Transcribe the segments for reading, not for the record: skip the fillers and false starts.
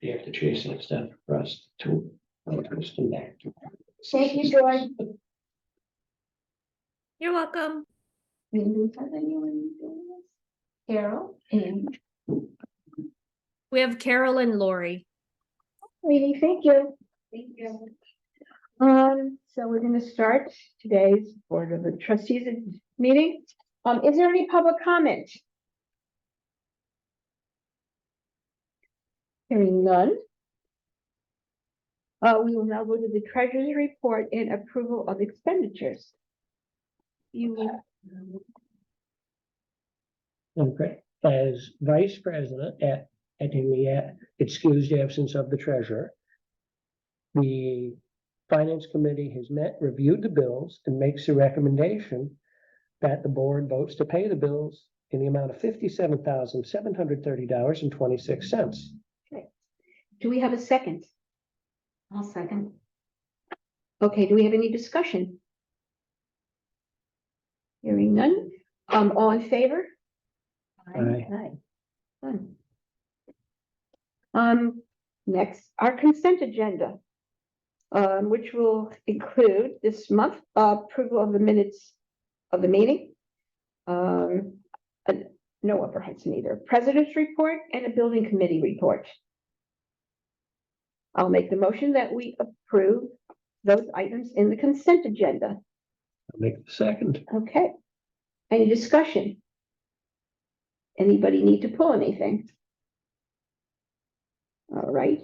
You have to chase that stuff for us to twist them back. Thank you, Joy. You're welcome. We do have anyone doing this? Carol and We have Carol and Lori. Lady, thank you. Thank you. So we're gonna start today's Board of the Trustees meeting. Is there any public comment? Hearing none. We will now go to the treasurer's report and approval of expenditures. Okay, as vice president in the excused absence of the treasurer, the finance committee has met, reviewed the bills, and makes a recommendation that the board votes to pay the bills in the amount of $57,730.26. Do we have a second? I'll second. Okay, do we have any discussion? Hearing none. All in favor? Aye. Aye. Done. Next, our consent agenda, which will include this month approval of the minutes of the meeting. No upper Hudson either. President's report and a building committee report. I'll make the motion that we approve those items in the consent agenda. I'll make the second. Okay. Any discussion? Anybody need to pull anything? All right.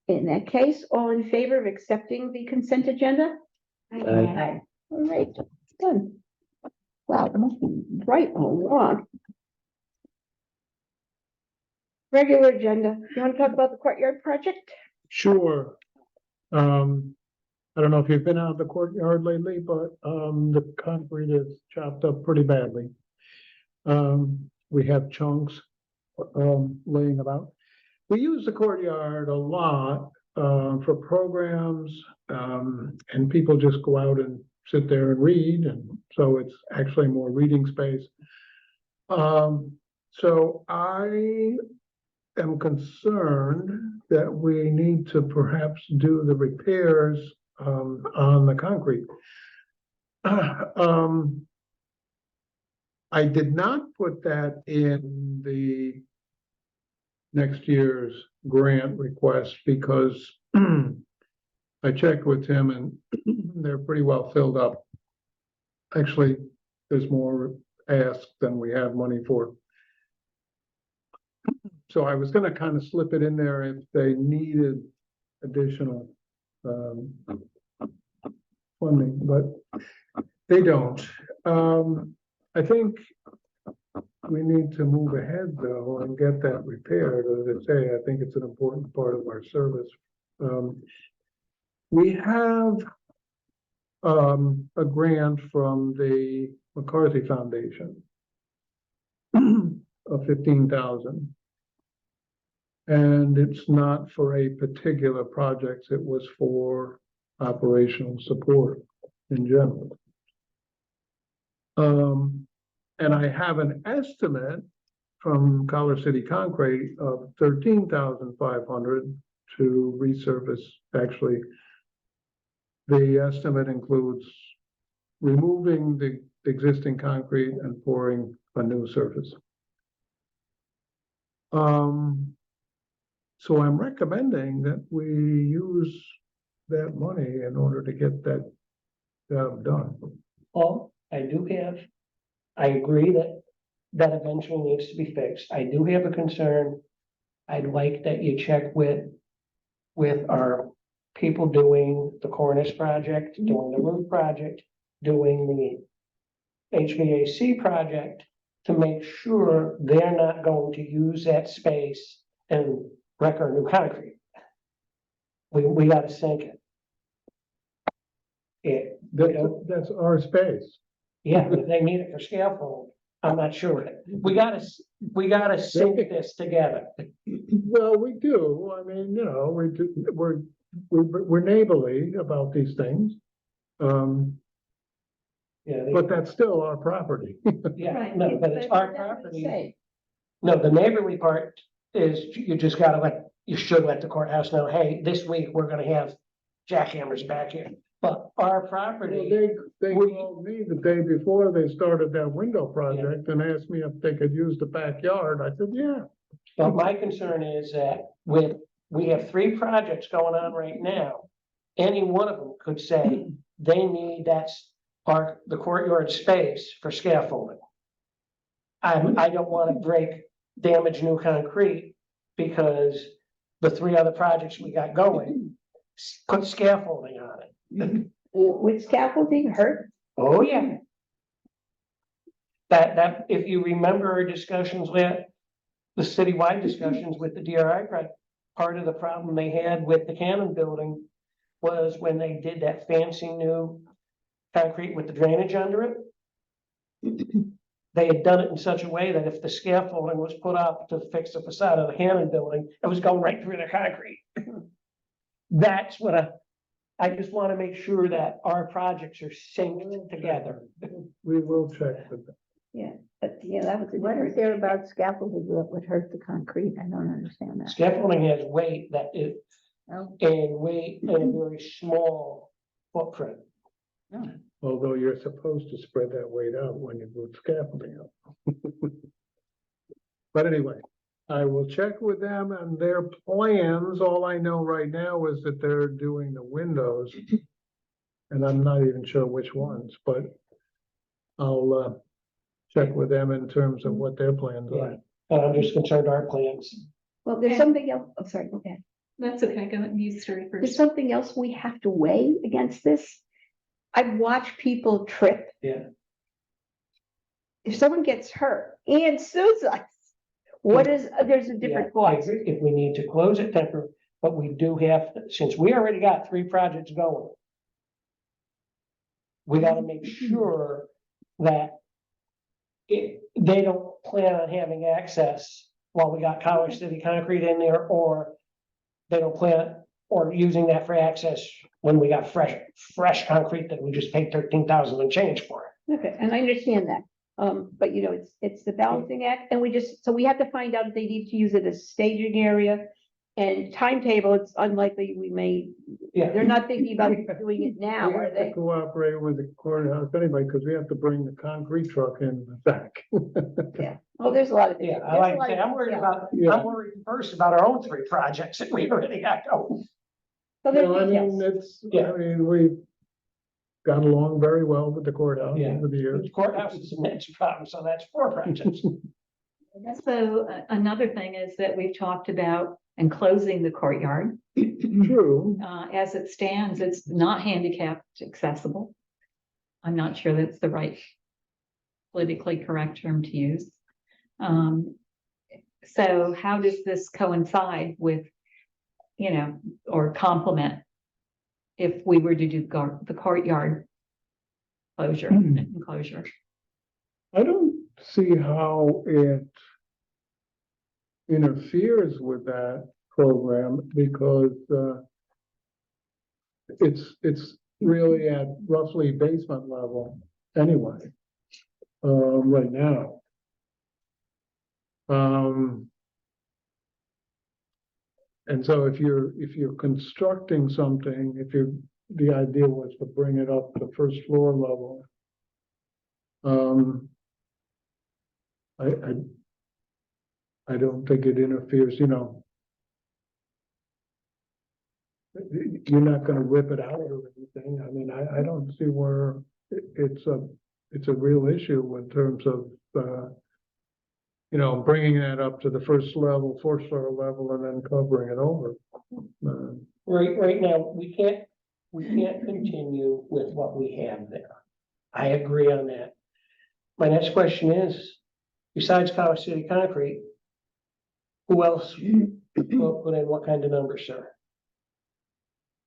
In that case, all in favor of accepting the consent agenda? Aye. All right, done. Wow, it must be right along. Regular agenda. You want to talk about the courtyard project? Sure. I don't know if you've been out of the courtyard lately, but the concrete is chopped up pretty badly. We have chunks laying about. We use the courtyard a lot for programs, and people just go out and sit there and read, and so it's actually more reading space. So I am concerned that we need to perhaps do the repairs on the concrete. I did not put that in the next year's grant request because I checked with him and they're pretty well filled up. Actually, there's more asked than we have money for. So I was going to kind of slip it in there if they needed additional funding, but they don't. I think we need to move ahead though and get that repaired. As I say, I think it's an important part of our service. We have a grant from the McCarthy Foundation of $15,000. And it's not for a particular project, it was for operational support in general. And I have an estimate from Collar City Concrete of $13,500 to resurface. Actually, the estimate includes removing the existing concrete and pouring a new surface. So I'm recommending that we use that money in order to get that job done. Well, I agree that eventually needs to be fixed. I do have a concern. I'd like that you check with our people doing the cornice project, doing the roof project, doing the HVAC project to make sure they're not going to use that space and wreck our new concrete. We gotta sink it. That's our space. Yeah, if they need it for scaffold, I'm not sure. We gotta sink this together. Well, we do. I mean, you know, we're neighborly about these things. Yeah, But that's still our property. yeah, Right, no, but it's our that's what it property. say. No, the neighborly part is you just gotta you should let the courthouse know, hey, this week we're gonna have jackhammers back here. But our Well, property, they we- called me the day before they started that window project and asked me if they could use the backyard. I said, yeah. but my concern is that we have 3 projects going on right now. Any one of them could say they need the courtyard space for scaffolding. I don't wanna damage new concrete because the 3 other projects we got going, put scaffolding on it. Would scaffolding hurt? Oh, yeah. If you remember our discussions with the citywide discussions with the DRI project, part of the problem they had with the Cannon building was when they did that fancy new concrete with the drainage under it. They had done it in such a way that if the scaffolding was put up to fix the facade of the Cannon building, it was going right through the concrete. That's what I just want to make sure that our projects are synced together. We will check with them. But, yeah, that was. What is there about scaffolding that would hurt the concrete? I don't understand that. Scaffolding has weight Oh, and weight in a very small footprint. Although you're supposed to spread that weight out when you put scaffolding up. But anyway, I will check with them and their plans. All I know right now is that they're doing the windows. And I'm not even sure which ones, but I'll check with them in terms of what their plans Yeah. are. But I'm just concerned our plans. Well, there's something else, oh, sorry, go ahead. That's okay, go ahead, you start There's first. something else we have to weigh against this. I've watched people trip. Yeah. If someone gets hurt and sues us, there's a different Yeah, I cost. agree. If we need to close it temporarily, but we do have, since we already got 3 projects going. We gotta make sure that they don't plan on having access while we got College City Concrete in there, or they don't plan, or using that for access when we got fresh concrete that we just paid 13,000 and change for. Okay, and I understand that. But you know, it's the balancing act, and so we have to find out if they need to use it as staging area. And timetable, it's unlikely Yeah. they're not thinking about doing it now, We are have to they? cooperate with the courthouse anyway, because we have to bring the concrete truck in the back. Yeah, oh, there's a lot of. Yeah, there's I a like, lot of- I'm worried yeah. about, Yeah. I'm worried first about our own 3 projects that we already got going. So You know, I there's mean, details. we got along very well with the courthouse Yeah. over the years. The courthouse is the next problem, so that's 4 projects. So another thing is that we've talked about enclosing the courtyard. True, As it stands, it's not handicapped accessible. I'm not sure that's the right politically correct term to use. So how does this coincide with, or complement if we were to do the courtyard enclosure? I don't see how it interferes with that program because it's really at roughly basement level anyway, right now. And so if you're constructing something, the idea was to bring it up to the first floor level. I don't think it interferes, you're not gonna rip it out or anything. I mean, I don't see where it's a real issue in terms of, bringing that up to the first floor level and then covering it over. Right now, we can't continue with what we have there. I agree on that. My next question is, besides College City Concrete, who else will put in what kind of numbers, sir?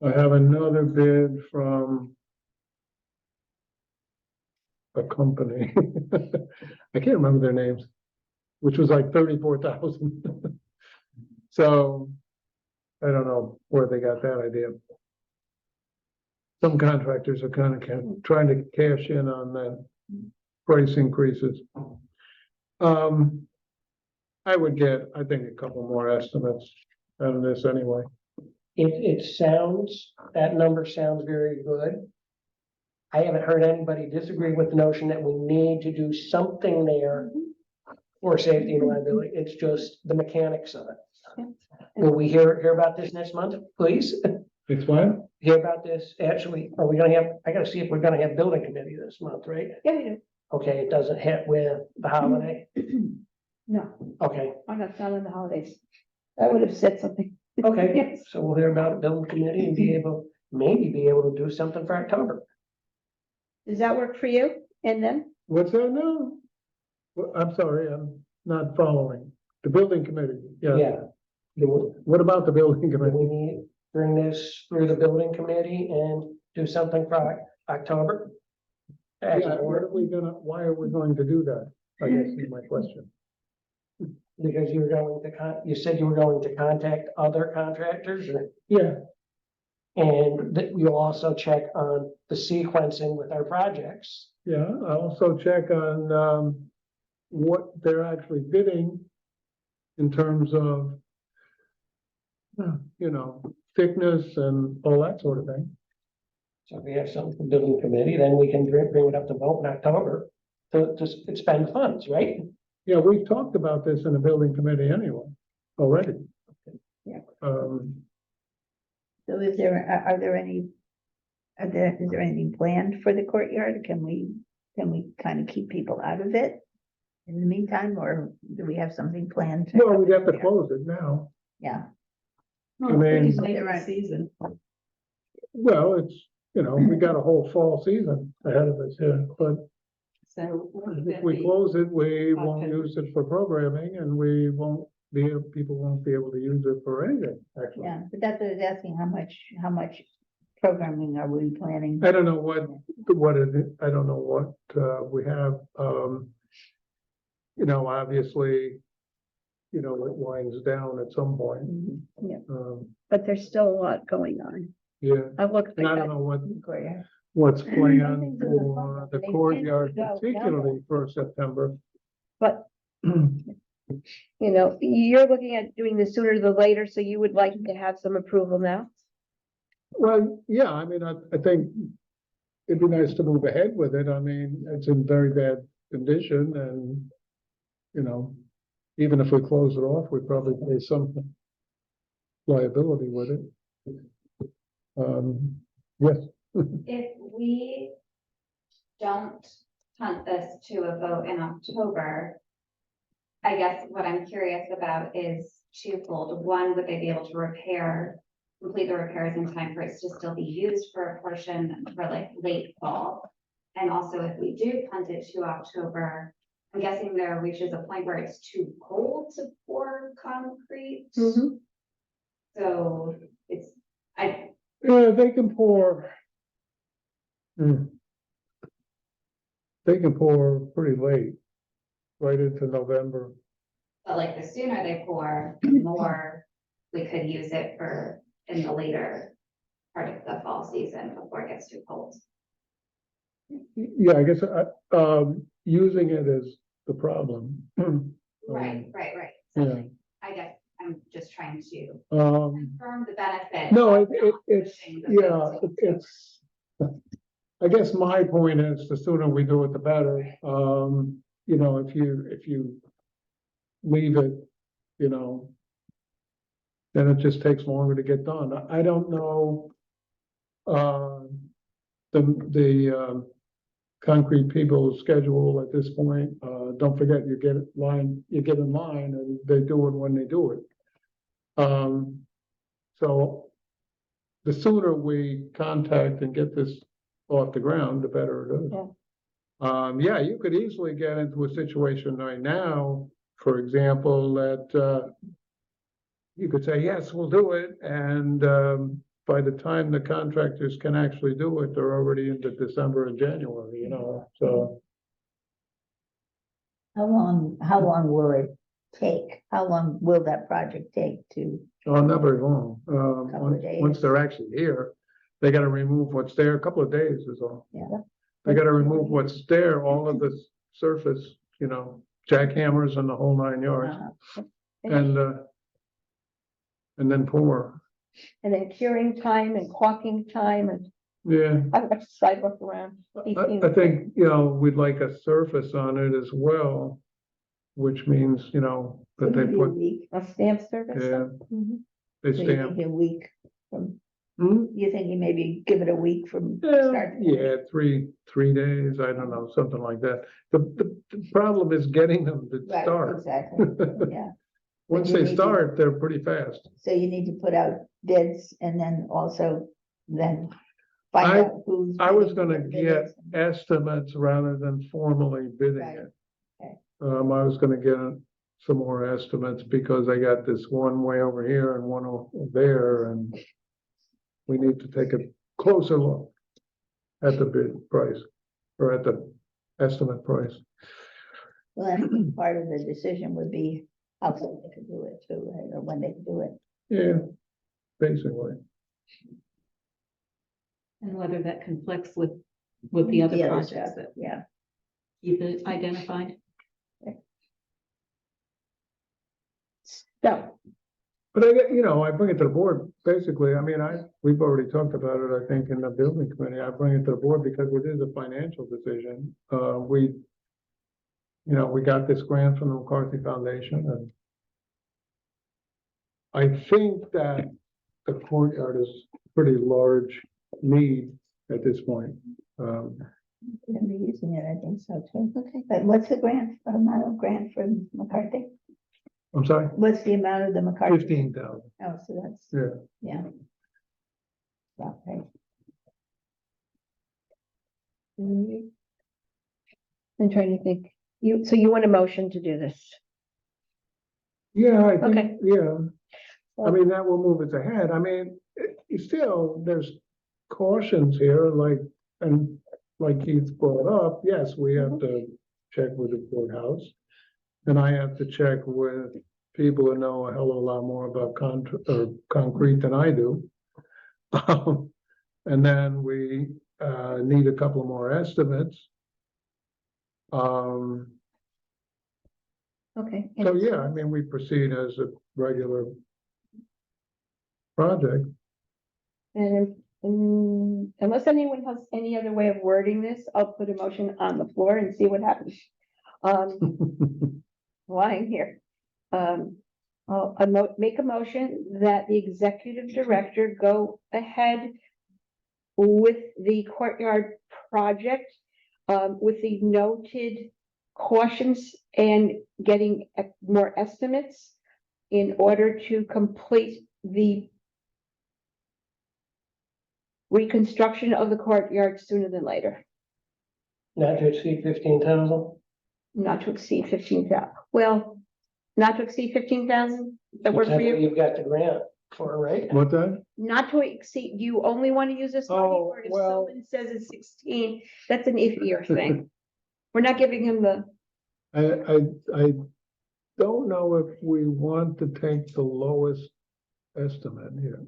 I have another bid from a company. I can't remember their names, which was like 34,000. So I don't know where they got that idea. Some contractors are kind of trying to cash in on that price increases. I would get, I think, a couple more estimates out of this anyway. It sounds, that number sounds very good. I haven't heard anybody disagree with the notion that we need to do something there for safety and liability. It's just the mechanics of it. Will we hear about this next month, please? It's when? Hear about this, actually, are we gonna have, I gotta see if we're gonna have building committee this month, right? Yeah, we do. Okay, it doesn't hit with the holiday, No, okay, I'm not on the holidays. I would have said something. okay, Yes. so we'll hear about it, building committee and maybe be able to do something for October. Does that work for you? And then, What's that now? Well, I'm sorry, I'm not following. The building committee, yeah. Yeah. Do What about the building we committee? need, bring this through the building committee and do something for October? Yeah, what are we gonna, why are we going to do that? I guess is my question. Because you were going to you said you were going to contact other contractors Yeah, and that you'll also check on the sequencing with our projects. yeah, I also check on, what they're actually bidding in terms of, you know, thickness and all that sort of thing. So if we have something for building committee, then we can bring it up to vote in October to expend funds, right? Yeah, we've talked about this in the building committee anyway, already. Yeah. So is there any, is there anything planned for the courtyard? Can we kind of keep people out of it in the meantime, or do we have something planned? Well, we'd have to close it now. Yeah, I mean, Late in the Right. season. well, it's, you know, we got a whole fall season ahead of us here, but So. if we close it, we won't October. use it for programming and we won't people won't be able to use it for anything, actually. yeah, but that's what I was asking, how much programming are we planning? I don't know what it is, I don't know what, we have, you know, obviously, you know, it winds down at some point. Mhm, yeah, but there's still a lot going on. Yeah, I looked. and I don't know courtyard. what's planned Something to the for front, the they tend courtyard, to go down particularly for September. But, you know, you're looking at doing the sooner the later, so you would like to have some approval now? Well, yeah, I mean, I think it'd be nice to move ahead with it. I mean, it's in very bad condition and, you know, even if we close it off, we probably pay some liability with it. Yes, If we don't punt this to a vote in October, I guess what I'm curious about is twofold. One, would they be able to complete the repairs in time for it to still be used for a portion for like late fall? And also, if we do punt it to October, I'm guessing there reaches a point where it's too cold to pour concrete. Mm-hmm. So yeah, they can pour. They can pour pretty late, right into November. but like the sooner they pour, the more we could use it for in the later part of the fall season before it gets too cold. Yeah, I guess, using it is the problem. Right. Yeah. So I guess I'm just trying to Um, confirm the benefit. no, of it, not it's, pushing the yeah, vote to- it's, I guess my point is the sooner we do it, the better. You know, if you leave it, you know, then it just takes longer to get done. I don't know. The concrete people's schedule at this point, don't forget, you get in line and they do it when they do it. So the sooner we contact and get this off the ground, the better it is. Yeah, you could easily get into a situation right now, for example, that you could say, yes, we'll do it, and by the time the contractors can actually do it, they're already into December and January, you know, so. How long will it take? How long will that project take to? Oh, not very long. Couple of days. Once they're actually here, they gotta remove what's there, a couple of days is all. Yeah. They gotta remove what's there, all of the surface, you know, jackhammers and the whole 9 yards, Uh, and then pour. And then curing time and caulking time and Yeah, I've got sidewalk around. I think, you know, we'd like a surface on it as well, which means, you know, so that they maybe a put, week, A stamp service. yeah, Mhm. they so you stamp. think a week from, Hmm? you thinking maybe give it a week from Yeah, start? to finish? yeah, 3 days, I don't know, something like that. The problem is getting them to Right, start. exactly, yeah. Once you they need to- start, they're pretty fast. So you need to put out bids and then also then find I- out who's. I was bidding, gonna what bid get is. estimates rather than formally bidding Right, it. okay. I was gonna get some more estimates because I got this one way over here and one over there, and we need to take a closer look at the bid price, or at the estimate price. Well, I think part of the decision would be how soon they could do it too, right, or when they could do it. Yeah, basically. And whether that conflicts with the other projects stuff, that yeah. you've identified. So, But I get, you know, I bring it to the board, basically, I mean, we've already talked about it, I think, in the building committee, I bring it to the board because it is a financial decision. You know, we got this grant from the McCarthy Foundation, and I think that the courtyard is pretty large need at this point. Gonna be using it, I think so too. Okay. But what's the amount of grant from McCarthy? I'm sorry, What's the amount of the McCarthy? 15,000, Oh, so that's, yeah. yeah. Okay. I'm trying to think. So you want a motion to do this? Yeah, I Okay. think, yeah, I mean, that will move us ahead, I mean, still, there's cautions here, and like Keith brought up, yes, we have to check with the courthouse. And I have to check with people who know a hell of a lot more about concrete than I do. And then we, need a couple more estimates. Okay. So yeah, I mean, we proceed as a regular project. And unless anyone has any other way of wording this, I'll put a motion on the floor and see what happens. Lying here. Make a motion that the executive director go ahead with the courtyard project, with the noted cautions and getting more estimates in order to complete the reconstruction of the courtyard sooner than later, Not to exceed 15,000. not to exceed 15,000. Well, not to exceed 15,000, that works for That's what you? you've got the grant for, right? What that? Not to exceed, do you only want to use this money, Oh, or if well- someone says it's 16, that's an iffier thing. We're not giving him the, I don't know if we want to take the lowest estimate here.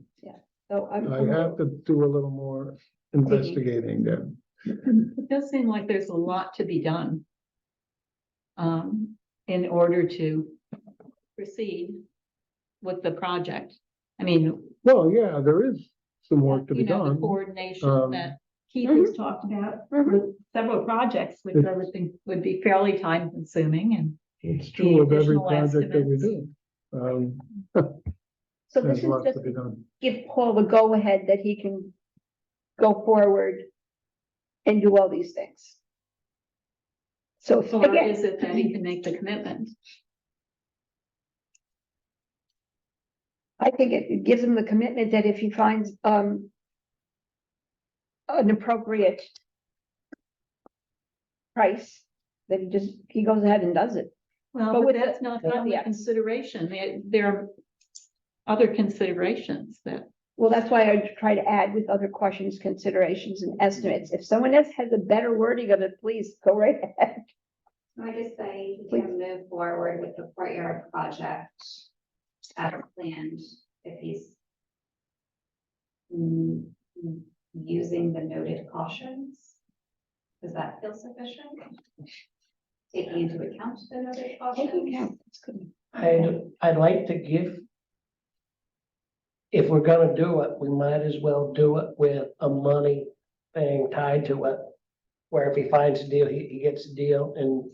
so I'm. I have to do a little more investigating there. It does seem like there's a lot to be done. In order to proceed with the project. I mean, Well, yeah, there is some work to be you know, the done. coordination that Keith Mhm. has talked about Mhm. with several projects, which I would think would be fairly time consuming and. It's true of every additional project that we estimates. do. So this There's is lots just to be to done. give Paul the go-ahead that he can go forward and do all these things. So Or again, is it that he can make the commitment? I think it gives him the commitment that if he finds, an appropriate price, that he goes ahead and does it. Well, But but with that's the- not with gotten the- the consideration. There are other considerations that. Well, that's why I try to add with other questions, considerations, and estimates. If someone else has a better wording of it, please go right ahead. Can I just say, he can move forward with the courtyard project as planned if he's using the noted cautions? Does that feel sufficient? taking into account the noted Take cautions? account, that's good. I'd like to give. If we're gonna do it, we might as well do it with a money thing tied to it. Where if he finds a deal, he gets a deal and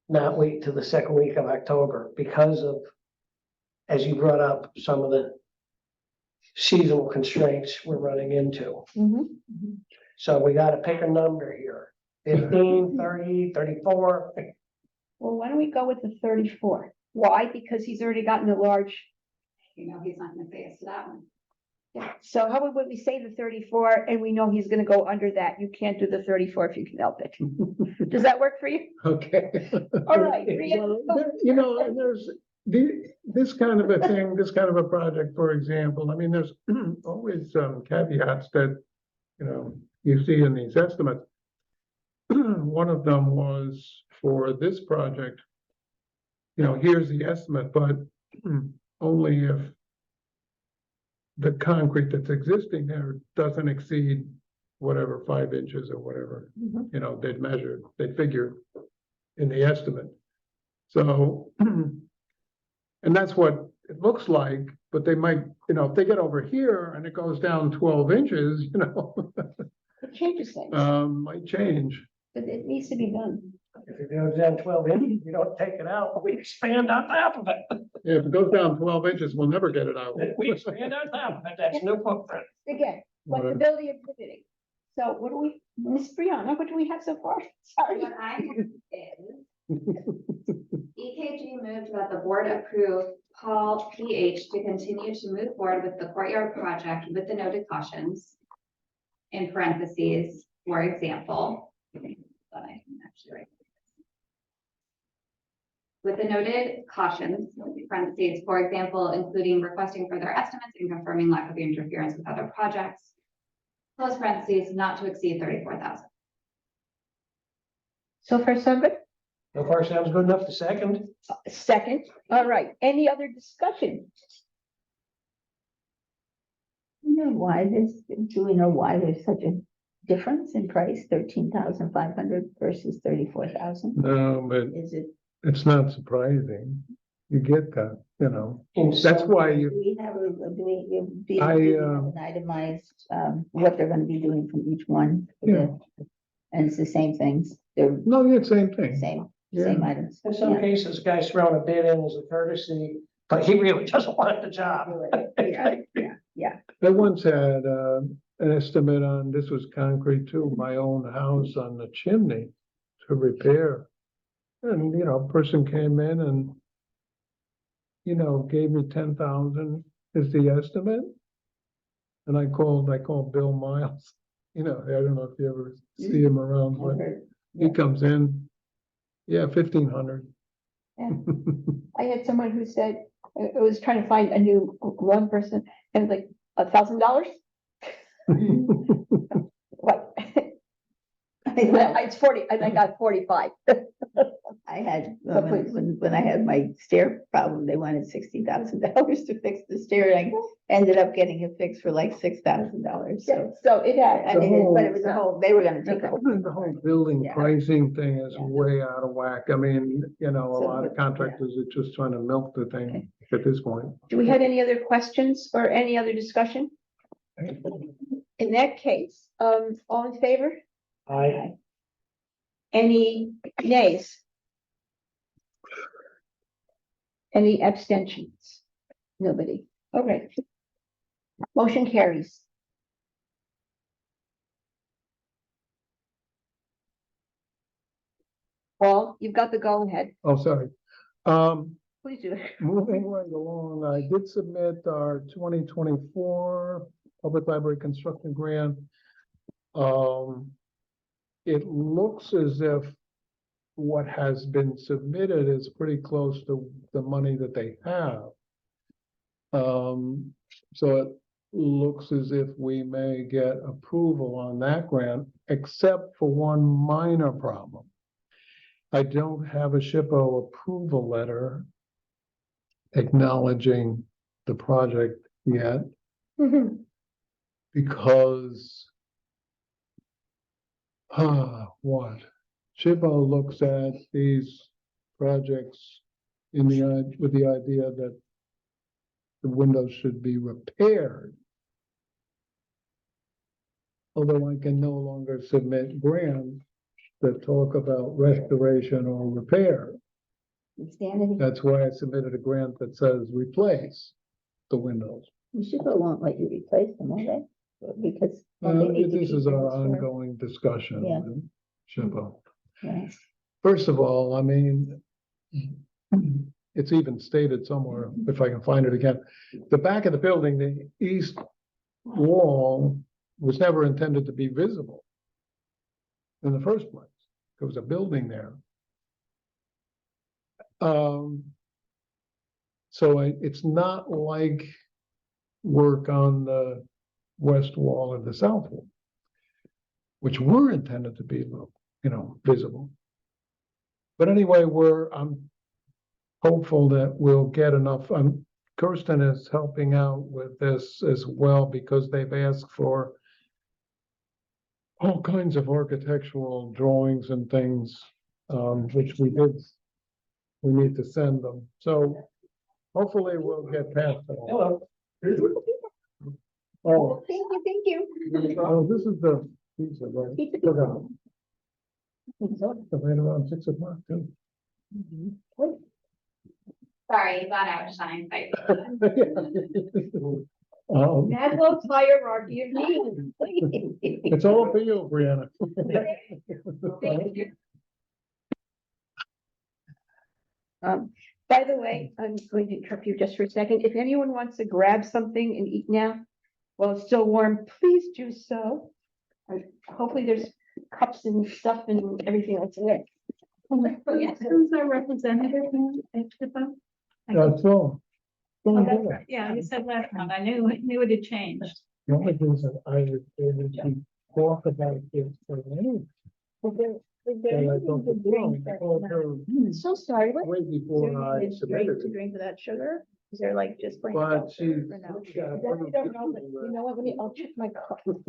not wait till the second week of October because of, as you brought up, some of the seasonal constraints we're running into. Mhm. So we gotta pick a number here, 15, 30, 34. Well, why don't we go with the 34? Why? Because he's already gotten a large, You know, he's not gonna say yes to that one. yeah. So how about we say the 34 and we know he's gonna go under that? You can't do the 34 if you can help it. Does that work for you? Okay. All right. Well, you know, and there's this kind of a thing, this kind of a project, for example, I mean, there's always caveats that, you know, you see in these estimates. One of them was for this project, you know, here's the estimate, but only if the concrete that's existing there doesn't exceed whatever 5 inches or whatever, Mhm. you know, they'd measured, they figured in the estimate. So, and that's what it looks like, but they might, you know, if they get over here and it goes down 12 inches, you know, It changes things, might change. but it needs to be done. If it goes down 12 inches, you don't take it out, we expand on top of it. Yeah, if it goes down 12 inches, we'll never get it out. We expand on top of it, that's no footprint. Again, flexibility of pivoting. So what do we, Miss Brianna, what do we have so far? Sorry. What I have is EKG moved that the board approve Paul PH to continue to move forward with the courtyard project with the noted cautions. In parentheses, for example. But I can actually write. With the noted cautions, parentheses, for example, including requesting further estimates and confirming lack of interference with other projects. Close parentheses, not to exceed 34,000. So far, so good? So far, sounds good enough to second. Second, all right. Any other discussion? You know why do we know why there's such a difference in price, 13,500 versus 34,000? No, but Is it, it's not surprising. You get that, you know, In that's some- why do you, we have a, do you I, have an itemized, what they're gonna be doing from each one? And it's the same things, they're no, yeah, same thing. same Yeah. items. In some Yeah. cases, guy's throwing a bid in as a courtesy, but he really doesn't want the job. Yeah, I once had an estimate on, this was concrete too, my own house on the chimney to repair. And, you know, a person came in and, you know, gave me 10,000 is the estimate. And I called Bill Miles, you know, I don't know if you ever see him around, I've but heard. he comes in, yeah, 1,500. I had someone who said, I was trying to find a new one person and like $1,000. What? It's 40, and I got 45. I had, So please. when I had my stair problem, they wanted $60,000 to fix the stair, and I ended up getting it fixed for like $6,000, so. So it had. I mean, but it was a whole, they were gonna take a whole. The whole building Yeah. pricing thing is Yeah. way out of whack. I mean, you know, a So, lot of yeah. contractors are just trying to milk the Okay. thing at this point. Do we have any other questions or any other discussion? In that case, all in favor? Any nays? Any abstentions? Nobody. Okay. Motion carries. Paul, you've got the go ahead. Oh, sorry. Please do. Moving right along, I did submit our 2024 Public Library Construction Grant. It looks as if what has been submitted is pretty close to the money that they have. So it looks as if we may get approval on that grant, except for one minor problem. I don't have a SHPO approval letter acknowledging the project yet, because what? SHPO looks at these projects with the idea that the windows should be repaired. Although I can no longer submit grants that talk about restoration or repair. Standing, That's why I submitted a grant that says replace the windows. SHPO won't let you replace them, will they? Because. don't they need to This keep is them our restored? ongoing discussion Yeah. with SHPO. Yeah. First of all, I mean, it's even stated somewhere, if I can find it again. The back of the building, the east wall was never intended to be visible in the first place. There was a building there. So it's not like work on the west wall or the south wall, which were intended to be, visible. But anyway, I'm hopeful that we'll get enough. Kirsten is helping out with this as well because they've asked for all kinds of architectural drawings and things, which we need to send them. So hopefully we'll get past it. Hello. Oh, Thank you. oh, this is the pizza, right? Forgot. Right around 6 o'clock too. Sorry, you got outshine. Maslow's hierarchy of needs. It's all for you, Brianna. By the way, I'm going to interrupt you just for a second. If anyone wants to grab something and eat now while it's still warm, please do so. Hopefully there's cups and stuff and everything else in there. Yes, who's our representative now at SHPO? That's all. Oh, that's right. Yeah, you said last time. I knew it had changed. The only reason I was able to talk about this for any. I'm so sorry. What? Way before I submitted To it. drink without sugar? Is there like just plain? But without she. sugar or no? You know what, I'll check my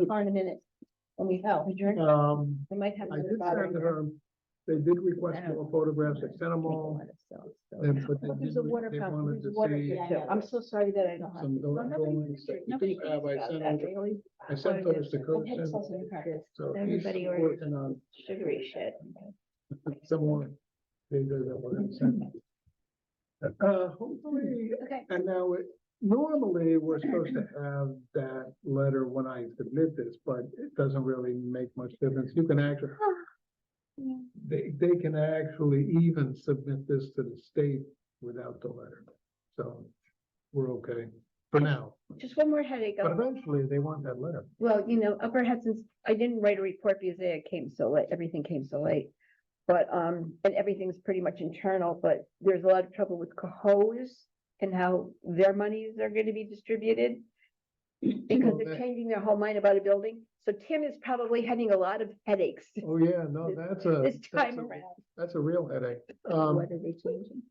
car in a minute. When we adjourn, I might have. I another did bottle send here. her, they did request more photographs, I sent them all. And but they There's did, a water they fountain, wanted there's to water see here too. I'm so sorry that I don't have. some drawings that you Nobody do have. cares about that, really. I sent those to I've had Kirsten. sauce in the car. So he's Everybody orders working on sugary shit. some more data that we're gonna send. Hopefully, Okay. and now normally we're supposed to have that letter when I submit this, but it doesn't really make much difference. You can actually, they can actually even submit this to the state without the letter. So we're okay for now, Just one more headache. but eventually they want that letter. Well, Upper Hudson's, I didn't write a report because it came so late, everything came so late. But, and everything's pretty much internal, but there's a lot of trouble with Cohoes and how their monies are gonna be distributed. Because Well, they're changing their whole mind about a building. So Tim is probably having a lot of headaches Oh, yeah, no, this time around. that's a real headache. What are they changing?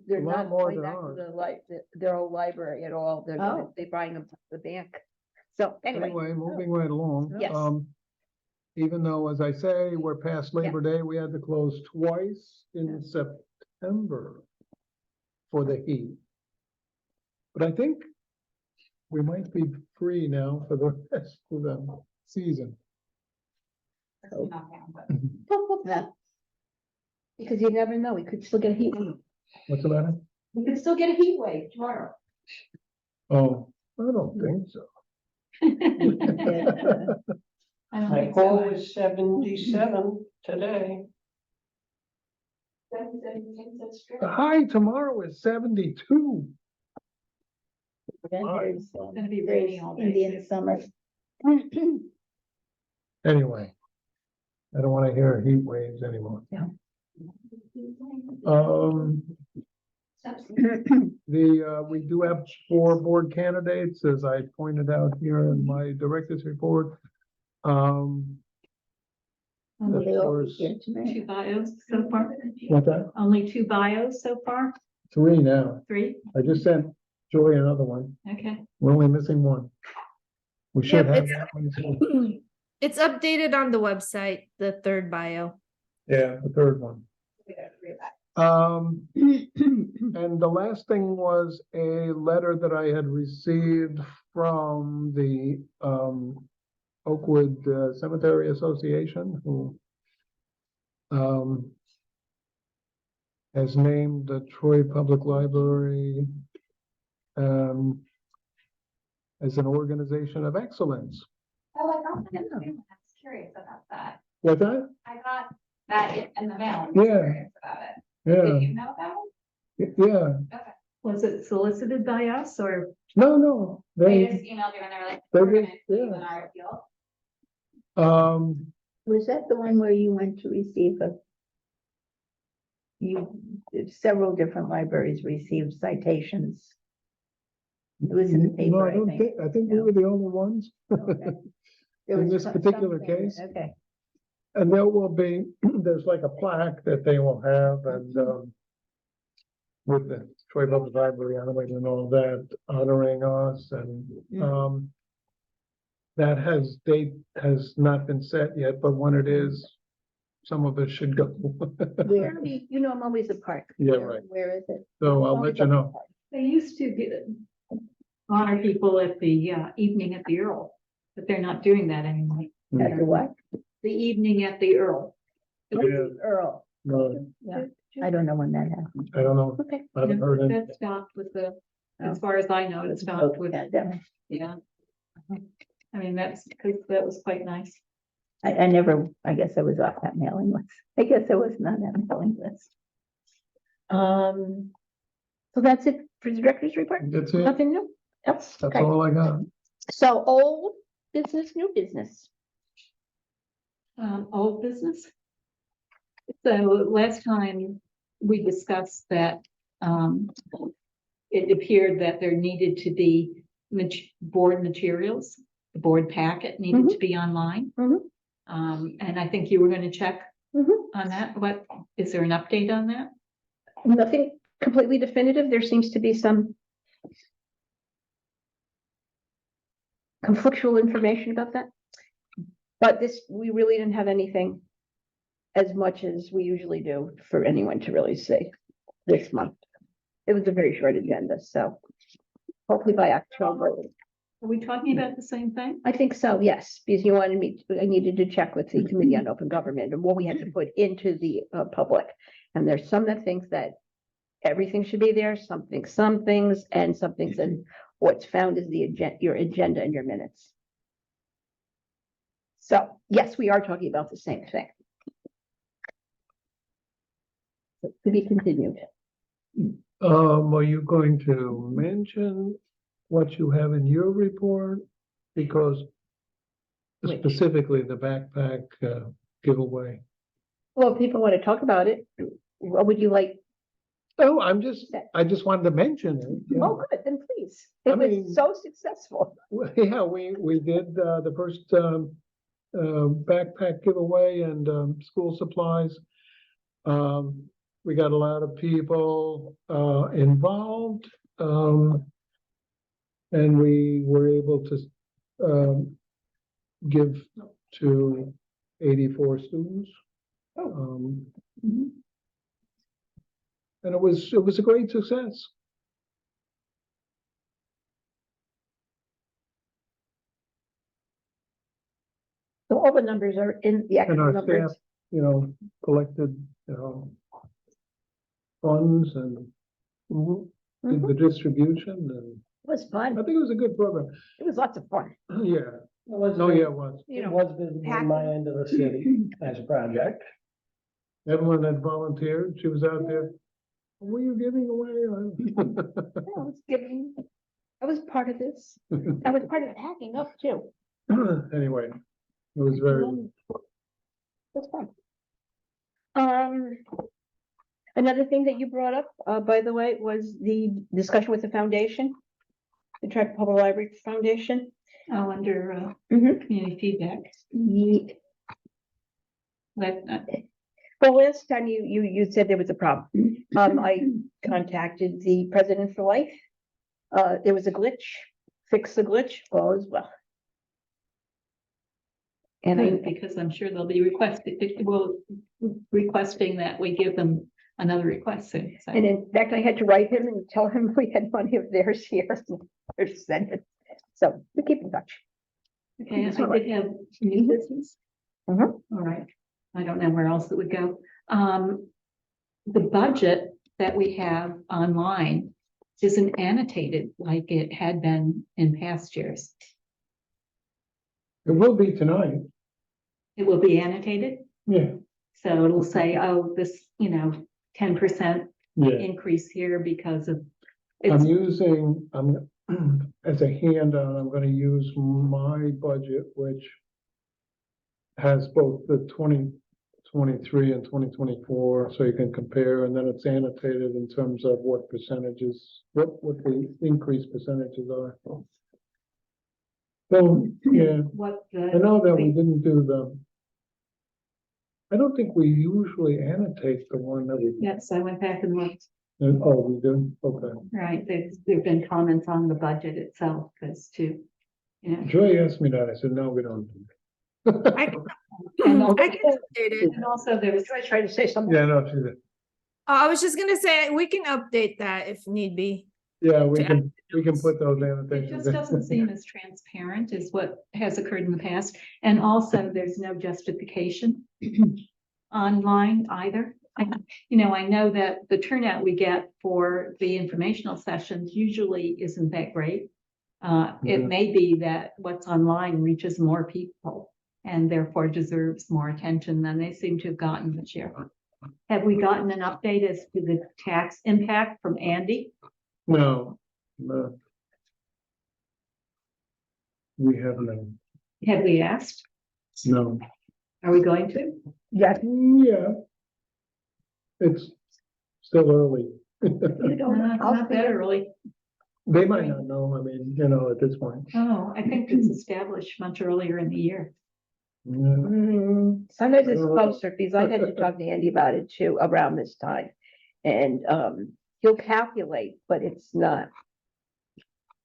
They're A lot not more going than back to ours. their old library at all. Oh. They're buying them from the bank. So anyway, Moving right along. Yes. Even though, as I say, we're past Labor Day, we had to close twice in September for the heat. But I think we might be free now for the rest of the season. because you never know, we could still get a heat wave. What's the matter? We could still get a heat wave tomorrow. Oh, I don't think so. I don't My think so. goal was 77 today. The high tomorrow is 72. Then there's, It's gonna be rainy all day, Indian too. summer. Anyway, I don't want to hear heat waves anymore. We do have 4 board candidates, as I pointed out here in my director's report. Of course. Here tonight. 2 bios so far? What's that? Only 2 bios so far? 3 now. 3? I just sent Joy another one. Okay. We're only missing 1. We should Yep, have it's- that one soon. It's updated on the website, the third bio. Yeah, the third one. And the last thing was a letter that I had received from the, Oakwood Cemetery Association, who, has named the Troy Public Library, as an organization of excellence. Oh, I got that in the mail. I was curious about that. What's that? I got that in the mail. I was Yeah. curious about it. Did you know about it? Yeah, Was it solicited by us or? no, They just emailed you and they were like, They we're gonna did, do yeah. an article. Was that the one where you went to receive several different libraries received citations? It was in the no, paper, I I don't think. I think we were the only ones. Okay. There In was this particular something- case? Okay. And there will be, there's like a plaque that they will have and, with the Troy Public Library on it and all that, honoring us and, that date has not been set yet, but when it is, some of us should go. Where, I'm always a park. Yeah, right. Where is it? So I'll let you know. They used to honor people at the evening at the Earl, but they're not doing that anymore. At the what? The evening at the Earl. Yeah, Earl. no, Yeah, I don't know when that happened. I don't know. Okay. I haven't heard it. That stopped with the, Oh. as far as I know, it stopped with, Pandemic. yeah. I mean, that was quite nice. I never, I guess I was off that mailing list. I guess I was not on that mailing list. So that's it for the director's report? That's it. Nothing new else? That's Okay. all I got. So old business, new business. Old business. So last time we discussed that, it appeared that there needed to be board materials. The board packet needed to be online. Mhm. And I think you were gonna check Mhm. on that. What, is there an update on that? Nothing completely definitive. There seems to be some conflictual information about that. But we really didn't have anything as much as we usually do for anyone to really see this month. It was a very short agenda, so hopefully by October. Are we talking about the same thing? I think so, yes, because I needed to check with the Committee on Open Government and what we had to put into the public. And there's some that thinks that everything should be there, some things, and some things, and what's found is your agenda and your minutes. So, yes, we are talking about the same thing. So, to be continued. Are you going to mention what you have in your report? Because Which? specifically the backpack giveaway. Well, if people want to talk about it, what would you like? Oh, I just wanted to mention it. Yeah. Oh, good, then please. I It was mean- so successful. Well, yeah, we did the first backpack giveaway and school supplies. We got a lot of people involved. And we were able to give to 84 students. And it was a great success. So all the numbers are in the And actual our numbers. staff, collected, funds and did Mhm. the distribution, and It was fun. I think it was a good program. It was lots of fun. Yeah, Was oh, yeah, it was. You It know, was visible in my end of the city as a project. Everyone that volunteered, she was out there. What were you giving away? I was part of this. I was part of packing up too. Anyway, it was very, That's fun. Another thing that you brought up, by the way, was the discussion with the foundation. The Trenton Public Library Foundation. Oh, under Mhm. community feedback. That, Well, last time you said there was a problem. I contacted the President for Life. There was a glitch, fix the glitch, all is well. And Good, I, because I'm sure they'll be requesting that we give them another request soon. So. and in fact, I had to write him and tell him we had money of theirs here. Or send it. So we keep in touch. Okay, That's I all right. did have new business. Mhm. All right, I don't know where else it would go. The budget that we have online isn't annotated like it had been in past years. It will be tonight, It will be annotated, yeah, so it'll say, oh, this, 10% yeah. increase here because of. I'm using, as a handout, I'm gonna use my budget, which has both the 2023 and 2024, so you can compare, and then it's annotated in terms of what percentages, what the increase percentages are. So, yeah, What I know that we didn't do I don't think we usually annotate the one that we, Yes, I went back and looked, oh, we do, okay. right, there've been comments on the budget itself as to, Joy asked me that, I said, no, we don't. do I that." can, I can update it. and also there was. I tried to say something. Yeah, no, she did. I was just gonna say, we can update that if need be. Yeah, we To can put those It annotations just in. doesn't seem as transparent as what has occurred in the past, and also there's no justification online either. I know that the turnout we get for the informational sessions usually isn't that great. It Mhm. may be that what's online reaches more people and therefore deserves more attention than they seem to have gotten this year. Have we gotten an update as to the tax impact from Andy? No, no. We haven't, Have we asked? no. Are we going to? Yes. Yeah. It's still early. You don't know. I'll Not see that you. early. They might not know, I mean, at this point. Oh, I think it's established much earlier in the year. Yeah. Sometimes it's closer, because I had to talk to Andy about it too, around this time. And, he'll calculate, but it's not.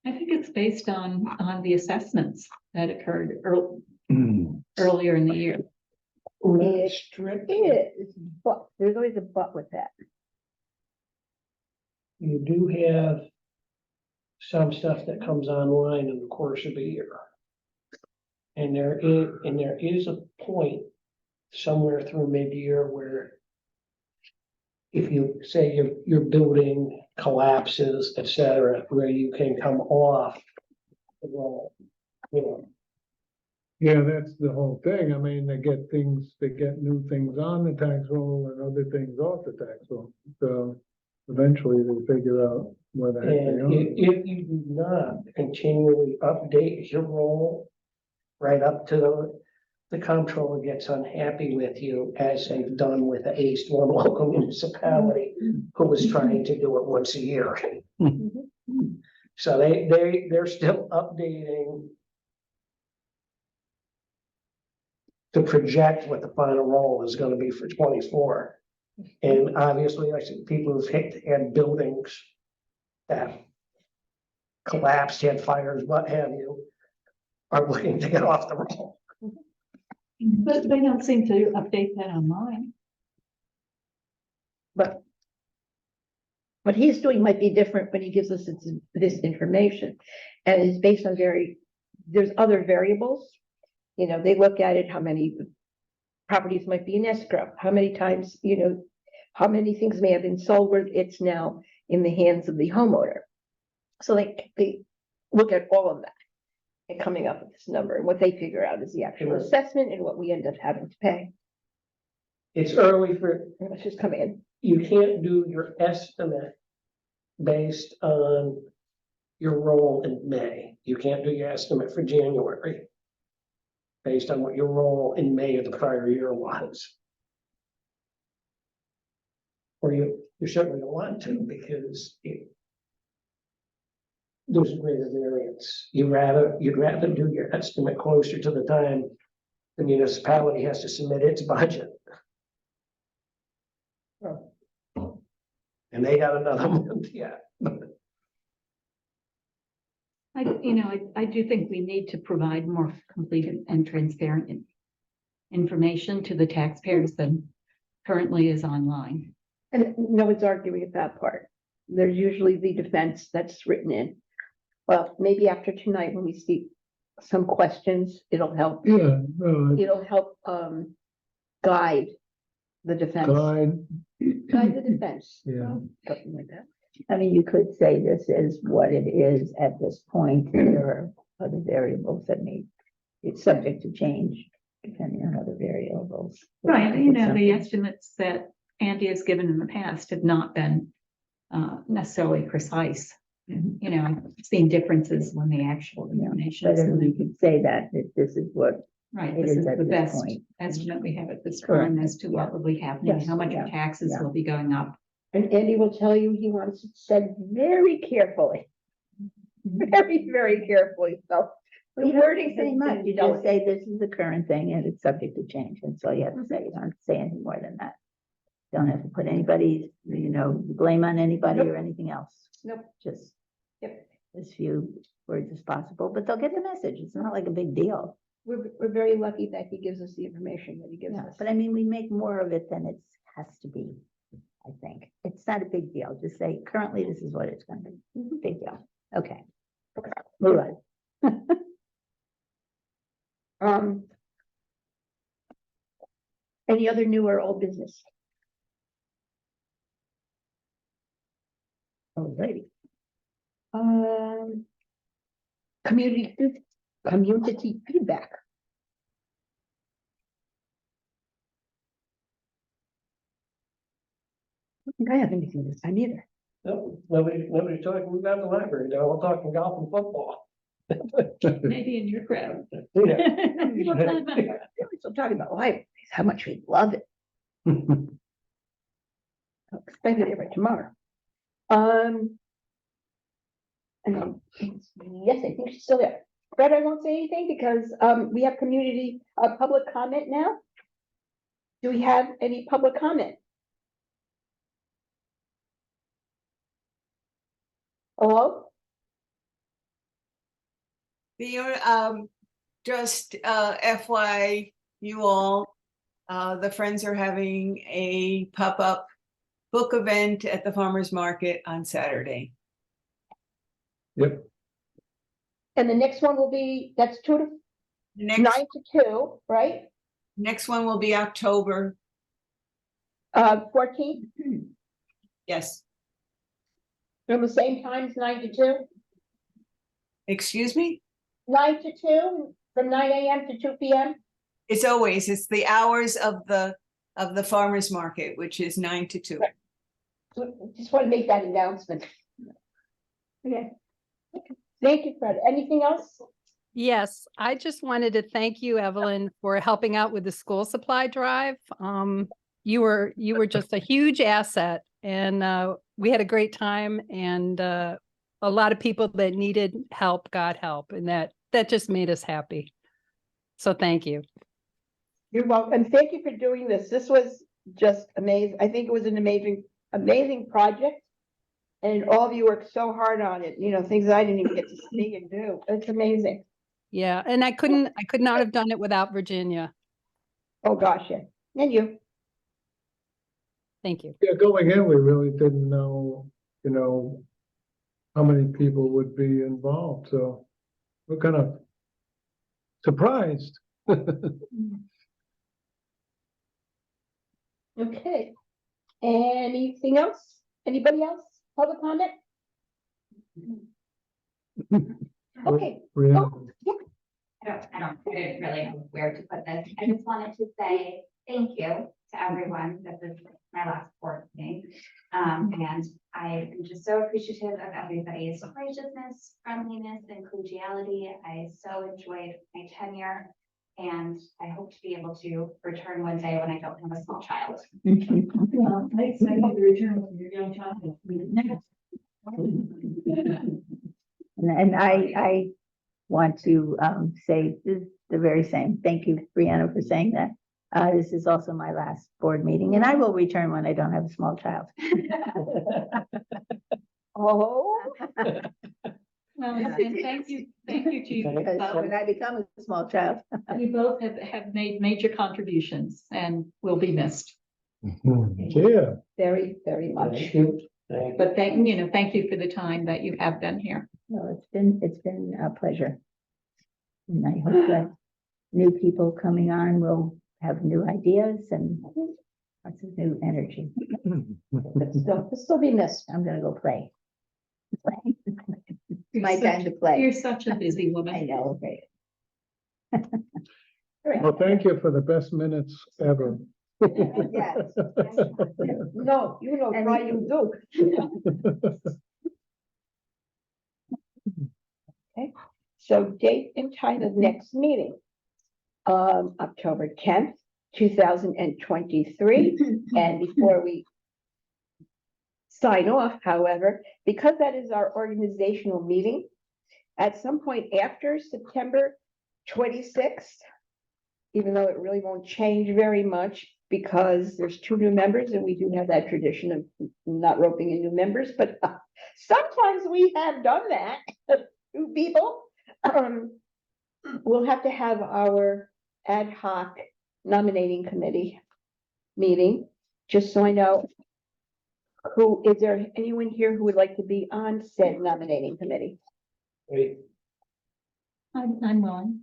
I think it's based on the assessments that occurred Mm. earlier in the year. It Strict. is, but there's always a but with that. You do have some stuff that comes online in the course of a year. And there is a point somewhere through mid-year where if you say your building collapses, et cetera, where you can come off the roll, Yeah, that's the whole thing. I mean, they get new things on the tax roll and other things off the tax roll. So eventually they figure out where the heck they And are. if you do not continually update your roll right up to the comptroller gets unhappy with you, as they've done with at least one local municipality who was trying to do it once a year. So they're still updating to project what the final roll is gonna be for 24. And obviously, I see people who've had buildings that collapsed, had fires, what have you, are looking to get off the roll. But they don't seem to update that online. But what he's doing might be different when he gives us this information. And it's based on there's other variables. They look at it, how many properties might be in escrow, how many times, how many things may have been sold where it's now in the hands of the homeowner. So they look at all of that and coming up with this number, and what they figure out is the actual assessment and what we end up having to pay. It's early for, And let's just come in. you can't do your estimate based on your roll in May. You can't do your estimate for January based on what your roll in May of the prior year was. Or you certainly don't want to, because there's a greater variance. You'd rather do your estimate closer to the time the municipality has to submit its budget. And they got another month yet. I do think we need to provide more complete and transparent information to the taxpayers than currently is online. And no one's arguing with that part. There's usually the defense that's written in. Well, maybe after tonight, when we see some questions, it'll help, Yeah, it'll help, guide the defense. Guide the defense. Yeah. Something like that. I mean, you could say this is what it is at this point. There are other variables that it's subject to change depending on other variables. Right, you know, the Something- estimates that Andy has given in the past have not been necessarily precise. Mhm. You know, I've seen differences when the actual information But is. then we could say that this is what, Right, it this is is at the this best point. estimate we have at this Correct. time as to what will be happening, Yes, how much yeah, our taxes yeah. will be going up. And Andy will tell you he wants it said very carefully. Very, very carefully, so. well, you don't have to say has much. been You just delicate. say this is the current thing and it's subject to change. That's all you have to say. You don't have to say anything more than that. Don't have to put anybody's, blame on anybody or anything else. Nope. Just Yep. as few words as possible, but they'll get the message. It's not like a big deal. We're very lucky that he gives us the information that he gives Yeah, us. but I mean, we make more of it than it has to be, I think. It's not a big deal. Just say, currently, this is what it's gonna be. Big deal. Okay. Move on. Any other new or old business? Alrighty. Community feedback. I don't think I have anything this time either. No, nobody's talking about the library, they're all talking golf and football. Maybe in your crowd. Yeah. We're still talking about libraries, how much we love it. I'll explain it every tomorrow. And yes, I think she's still there. Fred, I won't say anything because we have community public comment now. Do we have any public comment? Hello? Just FY you all, the Friends are having a pop-up book event at the farmer's market on Saturday. Yep, And the next one will be, that's 2 to Next, 9 to 2, right? next one will be October. 14th, Yes, from the same times, 9 to 2? excuse me? 9 to 2, from 9 AM to 2 PM? It's the hours of the farmer's market, which is 9 to 2. Just want to make that announcement. Okay. Thank you, Fred. Anything else? Yes, I just wanted to thank you, Evelyn, for helping out with the school supply drive. You were just a huge asset, and we had a great time, and a lot of people that needed help got help, and that just made us happy. So thank you. You're welcome. And thank you for doing this. This was just amazing. I think it was an amazing project. And all of you worked so hard on it, things I didn't even get to see and do. It's amazing. Yeah, and I could not have done it without Virginia. Oh, gosh, yeah. And you. Thank you. yeah, going in, we really didn't know, how many people would be involved, so we're kind of surprised. Okay. Anything else? Anybody else? Public comment? Okay. Brianna, I didn't really know where to put this. I just wanted to say thank you to everyone. This is my last board meeting. And I am just so appreciative of everybody's graciousness, friendliness, and collegiality. I so enjoyed my tenure. And I hope to be able to return one day when I don't have a small child. Well, nice to have you return with your young child. And I want to say the very same. Thank you, Brianna, for saying that. This is also my last board meeting, and I will return when I don't have a small child. Oh, Well, and thank you to you. Okay. Because both. when I become a small child. You both have made major contributions and will be missed. Yeah, Very, very much. Thank you. Thank you. But thank you for the time that you have been here. No, it's been a pleasure. And I hope that new people coming on will have new ideas and lots of new energy. They'll still be missed. I'm gonna go play. It's You're my time to play. You're such a busy I woman. know, right? well, thank you for the best minutes ever. Yes. No, you know, try you do. So date and time of next meeting. October 10th, 2023. And before we sign off, however, because that is our organizational meeting, at some point after September 26th, even though it really won't change very much because there's 2 new members and we do have that tradition of not roping in new members, but sometimes we have done that, 2 people. We'll have to have our ad hoc nominating committee meeting, just so I know is there anyone here who would like to be on said nominating committee? Great. I'm willing.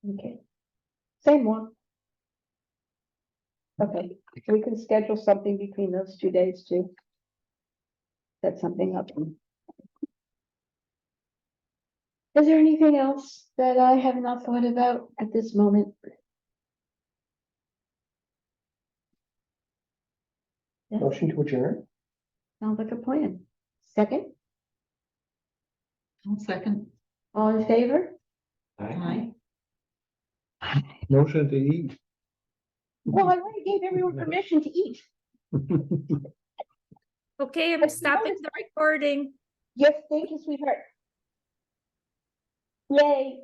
Okay. Same one. Okay, we can schedule something between those 2 days too. Set something up. Is there anything else that I have not thought about at this moment? Motion to adjourn? Sounds like a plan. Second, I'll second. all in favor? Aye. Motion to eat. Well, I already gave everyone permission to eat. Okay, I'm stopping the recording. Yes, thank you, sweetheart. Yay.